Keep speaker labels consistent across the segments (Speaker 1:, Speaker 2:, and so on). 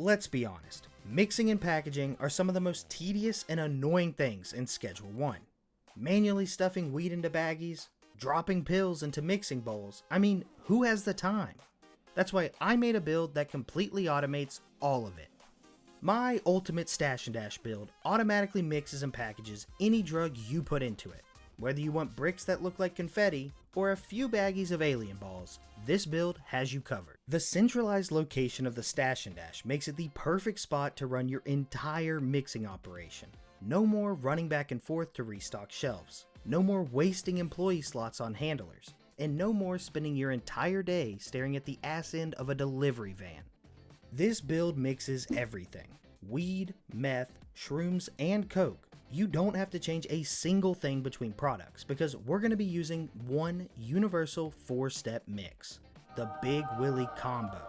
Speaker 1: Let's be honest, mixing and packaging are some of the most tedious and annoying things in Schedule 1. Manually stuffing weed into baggies, dropping pills into mixing bowls, who has the time? That's why I made a build that completely automates all of it. My Ultimate Stash and Dash build automatically mixes and packages any drug you put into it. Whether you want bricks that look like confetti or a few baggies of alien balls, this build has you covered. The centralized location of the Stash and Dash makes it the perfect spot to run your entire mixing operation. No more running back and forth to restock shelves, no more wasting employee slots on handlers, and no more spending your entire day staring at the ass end of a delivery van. This build mixes everything: weed, meth, shrooms, and coke. You don't have to change a single thing between products because we're going to be using one universal 4-step mix, the Big Willie Combo.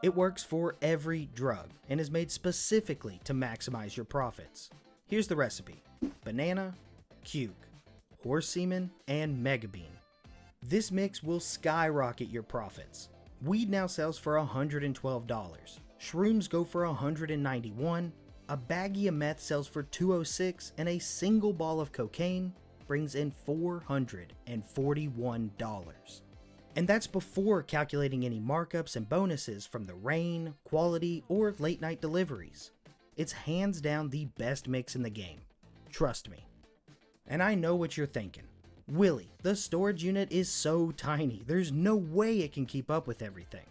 Speaker 1: It works for every drug and is made specifically to maximize your profits. Here's the recipe: banana, cuke, horse semen, and mega bean. This mix will skyrocket your profits. Weed now sells for $112, shrooms go for $191, a baggie of meth sells for $206, and a single ball of cocaine brings in $441. And that's before calculating any markups and bonuses from the rain, quality, or late night deliveries. It's hands down the best mix in the game. Trust me. And I know what you're thinking. Willie, the storage unit is so tiny, there's no way it can keep up with everything.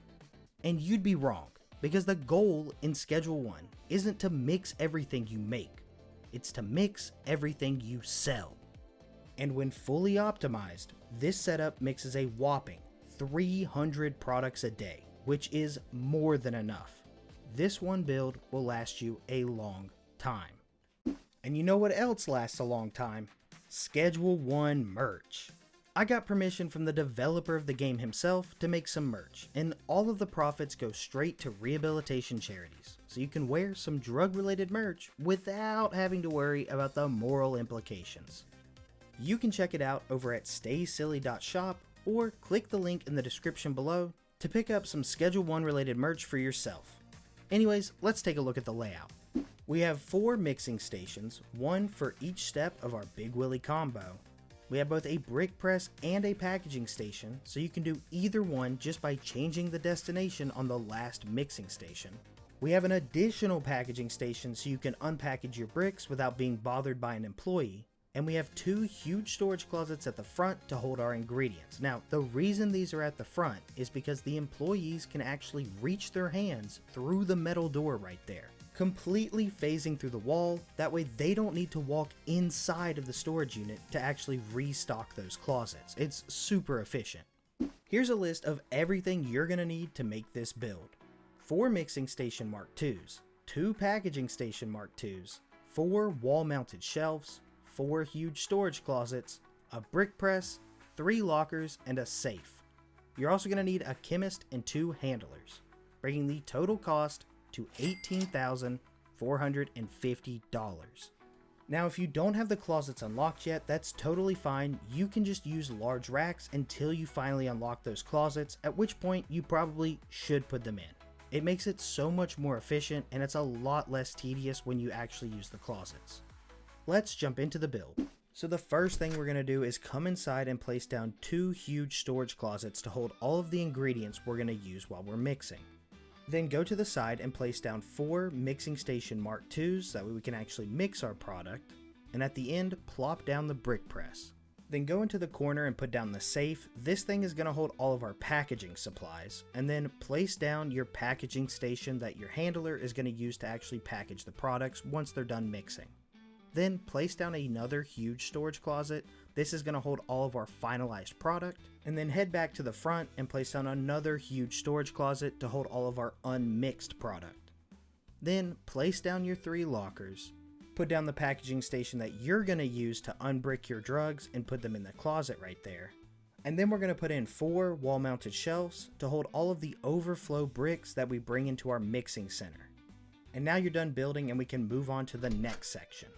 Speaker 1: And you'd be wrong, because the goal in Schedule 1 isn't to mix everything you make, it's to mix everything you sell. And when fully optimized, this setup mixes a whopping 300 products a day, which is more than enough. This one build will last you a long time. And you know what else lasts a long time? Schedule 1 merch. I got permission from the developer of the game himself to make some merch, and all of the profits go straight to rehabilitation charities, so you can wear some drug-related merch without having to worry about the moral implications. You can check it out over at staysilly.shop or click the link in the description below to pick up some Schedule 1 related merch for yourself. Anyways, let's take a look at the layout. We have 4 mixing stations, one for each step of our Big Willie Combo. We have both a brick press and a packaging station, so you can do either one just by changing the destination on the last mixing station. We have an additional packaging station so you can unpackage your bricks without being bothered by an employee. And we have 2 huge storage closets at the front to hold our ingredients. Now, the reason these are at the front is because the employees can actually reach their hands through the metal door right there, completely phasing through the wall. That way they don't need to walk inside of the storage unit to actually restock those closets. It's super efficient. Here's a list of everything you're going to need to make this build: 4 mixing station Mark IIs, 2 packaging station Mark IIs, 4 wall-mounted shelves, 4 huge storage closets, a brick press, 3 lockers, and a safe. You're also going to need a chemist and 2 handlers, bringing the total cost to $18,450. Now, if you don't have the closets unlocked yet, that's totally fine. You can just use large racks until you finally unlock those closets, at which point you probably should put them in. It makes it so much more efficient, and it's a lot less tedious when you actually use the closets. Let's jump into the build. So the first thing we're going to do is come inside and place down 2 huge storage closets to hold all of the ingredients we're going to use while we're mixing. Then go to the side and place down 4 mixing station Mark IIs, that way we can actually mix our product. And at the end, plop down the brick press. Then go into the corner and put down the safe. This thing is going to hold all of our packaging supplies. And then place down your packaging station that your handler is going to use to actually package the products once they're done mixing. Then place down another huge storage closet. This is going to hold all of our finalized product. And then head back to the front and place down another huge storage closet to hold all of our unmixed product. Then place down your 3 lockers. Put down the packaging station that you're going to use to unbrick your drugs and put them in the closet right there. And then we're going to put in 4 wall-mounted shelves to hold all of the overflow bricks that we bring into our mixing center. And now you're done building and we can move on to the next section.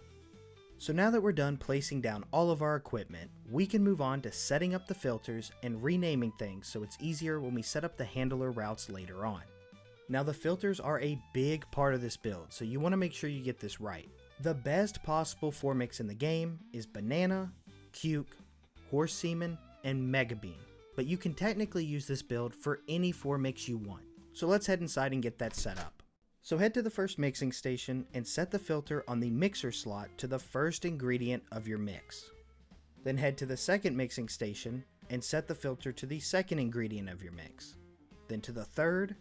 Speaker 1: So now that we're done placing down all of our equipment, we can move on to setting up the filters and renaming things so it's easier when we set up the handler routes later on. Now the filters are a big part of this build, so you want to make sure you get this right. The best possible 4 mix in the game is Banana, Cuke, Horse Semen, and Mega Bean, but you can technically use this build for any 4 mix you want. So let's head inside and get that set up. So head to the first mixing station and set the filter on the mixer slot to the first ingredient of your mix. Then head to the second mixing station and set the filter to the second ingredient of your mix. Then to the third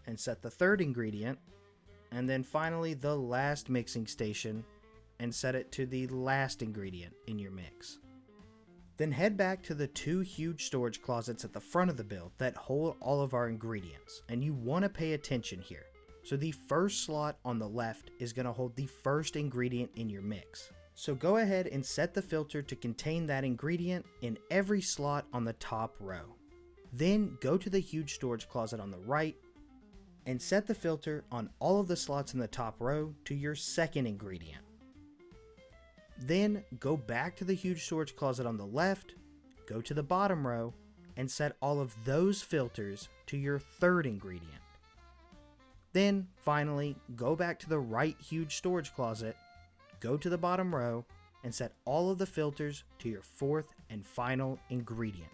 Speaker 1: and set the third ingredient, and then finally the last mixing station and set it to the last ingredient in your mix. Then head back to the 2 huge storage closets at the front of the build that hold all of our ingredients, and you want to pay attention here. So the first slot on the left is going to hold the first ingredient in your mix. So go ahead and set the filter to contain that ingredient in every slot on the top row. Then go to the huge storage closet on the right and set the filter on all of the slots in the top row to your second ingredient. Then go back to the huge storage closet on the left, go to the bottom row, and set all of those filters to your third ingredient. Then finally go back to the right huge storage closet, go to the bottom row, and set all of the filters to your fourth and final ingredient.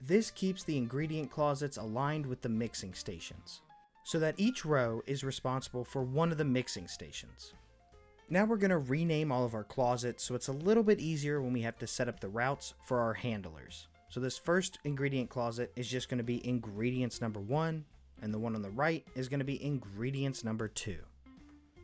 Speaker 1: This keeps the ingredient closets aligned with the mixing stations, so that each row is responsible for one of the mixing stations. Now we're going to rename all of our closets so it's a little bit easier when we have to set up the routes for our handlers. So this first ingredient closet is just going to be ingredients number 1, and the one on the right is going to be ingredients number 2.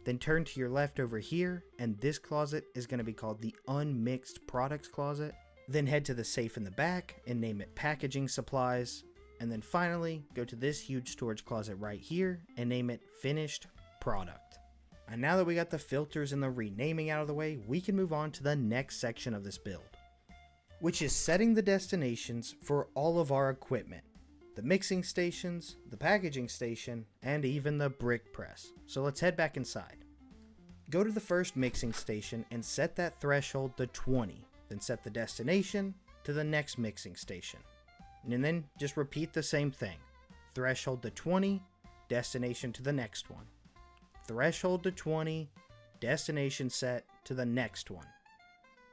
Speaker 1: Then turn to your left over here, and this closet is going to be called the unmixed products closet. Then head to the safe in the back and name it packaging supplies. And then finally go to this huge storage closet right here and name it finished product. And now that we got the filters and the renaming out of the way, we can move on to the next section of this build, which is setting the destinations for all of our equipment. The mixing stations, the packaging station, and even the brick press. So let's head back inside. Go to the first mixing station and set that threshold to 20. Then set the destination to the next mixing station. And then just repeat the same thing. Threshold to 20, destination to the next one. Threshold to 20, destination set to the next one.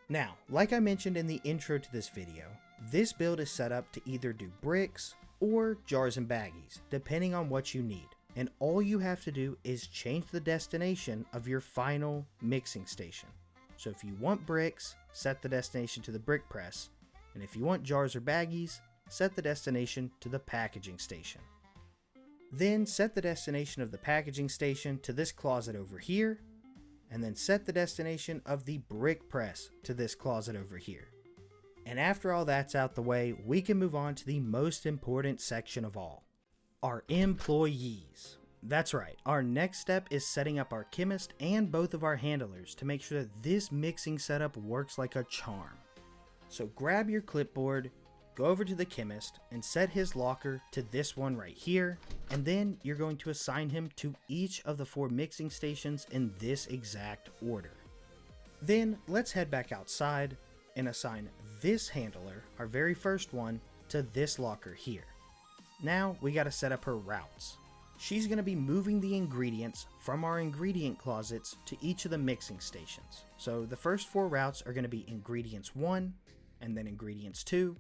Speaker 1: Now, like I mentioned in the intro to this video, this build is set up to either do bricks or jars and baggies, depending on what you need. And all you have to do is change the destination of your final mixing station. So if you want bricks, set the destination to the brick press. And if you want jars or baggies, set the destination to the packaging station. Then set the destination of the packaging station to this closet over here, and then set the destination of the brick press to this closet over here. And after all that's out the way, we can move on to the most important section of all, our employees. That's right, our next step is setting up our chemist and both of our handlers to make sure that this mixing setup works like a charm. So grab your clipboard, go over to the chemist, and set his locker to this one right here, and then you're going to assign him to each of the 4 mixing stations in this exact order. Then let's head back outside and assign this handler, our very first one, to this locker here. Now we gotta set up her routes. She's gonna be moving the ingredients from our ingredient closets to each of the mixing stations. So the first 4 routes are gonna be ingredients 1, and then ingredients 2,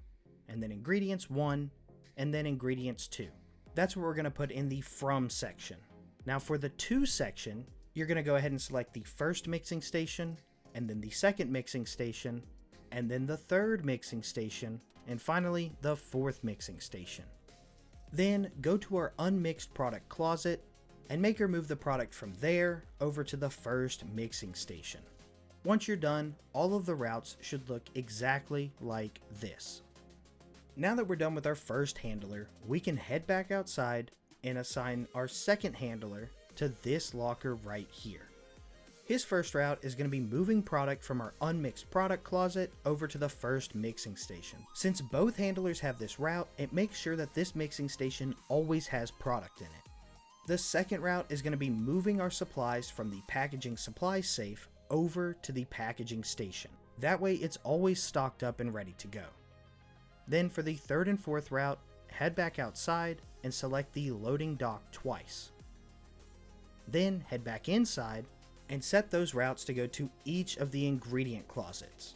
Speaker 1: and then ingredients 1, and then ingredients 2. That's what we're gonna put in the from section. Now for the to section, you're gonna go ahead and select the first mixing station, and then the second mixing station, and then the third mixing station, and finally the 4th mixing station. Then go to our unmixed product closet and make her move the product from there over to the first mixing station. Once you're done, all of the routes should look exactly like this. Now that we're done with our first handler, we can head back outside and assign our second handler to this locker right here. His first route is going to be moving product from our unmixed product closet over to the first mixing station. Since both handlers have this route, it makes sure that this mixing station always has product in it. The second route is going to be moving our supplies from the packaging supply safe over to the packaging station. That way it's always stocked up and ready to go. Then for the third and fourth route, head back outside and select the loading dock twice. Then head back inside and set those routes to go to each of the ingredient closets.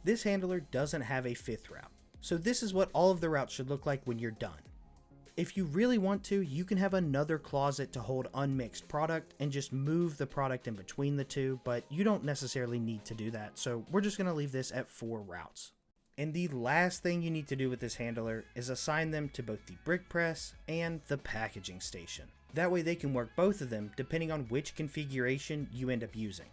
Speaker 1: This handler doesn't have a fifth route, so this is what all of the routes should look like when you're done. If you really want to, you can have another closet to hold unmixed product and just move the product in between the two, but you don't necessarily need to do that, so we're just going to leave this at 4 routes. And the last thing you need to do with this handler is assign them to both the brick press and the packaging station. That way they can work both of them depending on which configuration you end up using.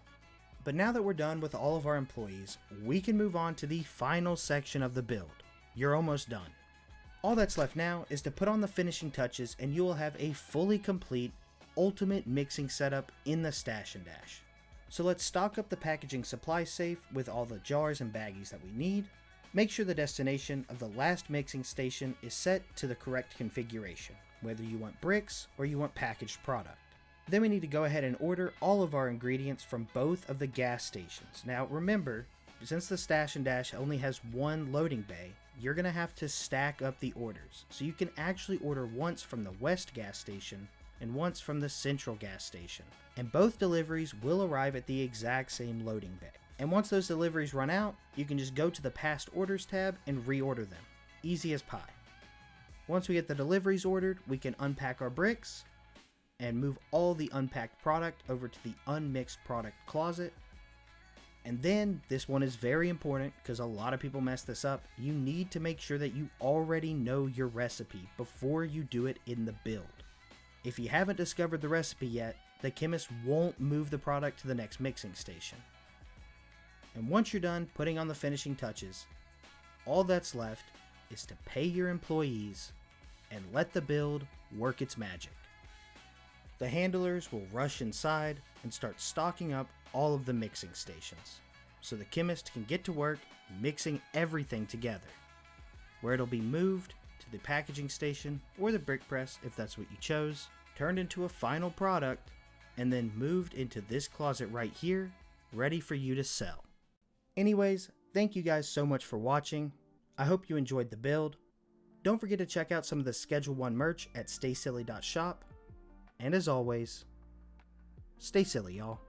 Speaker 1: But now that we're done with all of our employees, we can move on to the final section of the build. You're almost done. All that's left now is to put on the finishing touches and you will have a fully complete ultimate mixing setup in the Stash and Dash. So let's stock up the packaging supply safe with all the jars and baggies that we need. Make sure the destination of the last mixing station is set to the correct configuration, whether you want bricks or you want packaged product. Then we need to go ahead and order all of our ingredients from both of the gas stations. Now remember, since the Stash and Dash only has one loading bay, you're going to have to stack up the orders. So you can actually order once from the West gas station and once from the Central gas station. And both deliveries will arrive at the exact same loading bay. And once those deliveries run out, you can just go to the past orders tab and reorder them. Easy as pie. Once we get the deliveries ordered, we can unpack our bricks and move all the unpacked product over to the unmixed product closet. And then, this one is very important because a lot of people mess this up, you need to make sure that you already know your recipe before you do it in the build. If you haven't discovered the recipe yet, the chemist won't move the product to the next mixing station. And once you're done putting on the finishing touches, all that's left is to pay your employees and let the build work its magic. The handlers will rush inside and start stocking up all of the mixing stations, so the chemist can get to work mixing everything together, where it'll be moved to the packaging station or the brick press if that's what you chose, turned into a final product, and then moved into this closet right here, ready for you to sell. Anyways, thank you guys so much for watching. I hope you enjoyed the build. Don't forget to check out some of the Schedule 1 merch at staysilly.shop. And as always, stay silly, y'all.